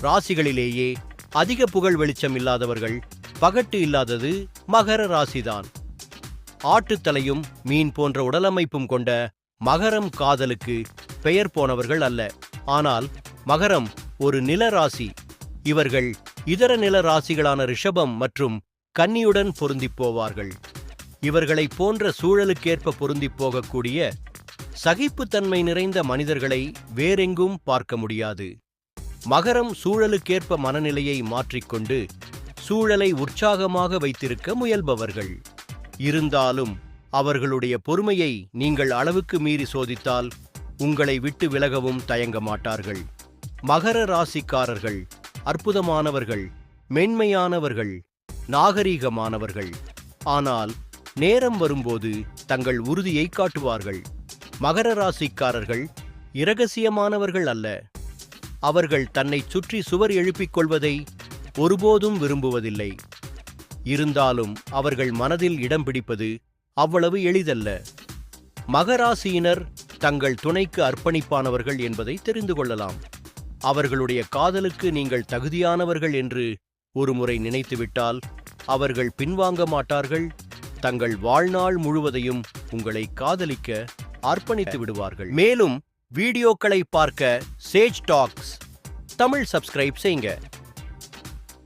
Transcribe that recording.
ராசிகளிலேயே அதிக புகழ் வெளிச்சம் இல்லாதவர்கள், பகட்டு இல்லாதது மகர ராசிதான். ஆட்டுத்தலையும் மீன் போன்ற உடலமைப்பும் கொண்ட மகரம் காதலுக்கு பெயர் போனவர்கள் அல்ல. ஆனால் மகரம் ஒரு நில ராசி. இவர்கள் இதர நில ராசிகளான ரிஷபம் மற்றும் கன்னியுடன் பொருந்திப் போவார்கள். இவர்களைப் போன்ற சூழலுக்கேற்ப பொருந்திப் போகக்கூடிய சகிப்புத்தன்மை நிறைந்த மனிதர்களை வேறெங்கும் பார்க்க முடியாது. மகரம் சூழலுக்கேற்ப மனநிலையை மாற்றிக்கொண்டு சூழலை உற்சாகமாக வைத்திருக்க முயல்பவர்கள். இருந்தாலும் அவர்களுடைய பொறுமையை நீங்கள் அளவுக்கு மீறி சோதித்தால் உங்களை விட்டு விலகவும் தயங்க மாட்டார்கள். மகர ராசிக்காரர்கள் அற்புதமானவர்கள், மென்மையானவர்கள், நாகரீகமானவர்கள். ஆனால் நேரம் வரும்போது தங்கள் உறுதியை காட்டுவார்கள். மகர ராசிக்காரர்கள் இரகசியமானவர்கள் அல்ல. அவர்கள் தன்னை சுற்றி சுவர் எழுப்பிக் கொள்வதை ஒருபோதும் விரும்புவதில்லை. இருந்தாலும் அவர்கள் மனதில் இடம் பிடிப்பது அவ்வளவு எளிதல்ல. மகராசியினர் தங்கள் துணைக்கு அர்ப்பணிப்பானவர்கள் என்பதை தெரிந்து கொள்ளலாம். அவர்களுடைய காதலுக்கு நீங்கள் தகுதியானவர்கள் என்று ஒருமுறை நினைத்துவிட்டால் அவர்கள் பின்வாங்க மாட்டார்கள். தங்கள் வாழ்நாள் முழுவதையும் உங்களை காதலிக்க அர்ப்பணித்து விடுவார்கள். மேலும் வீடியோக்களை பார்க்க சேஜ் டாக்ஸ் தமிழ் சப்ஸ்கிரைப் செய்யுங்க.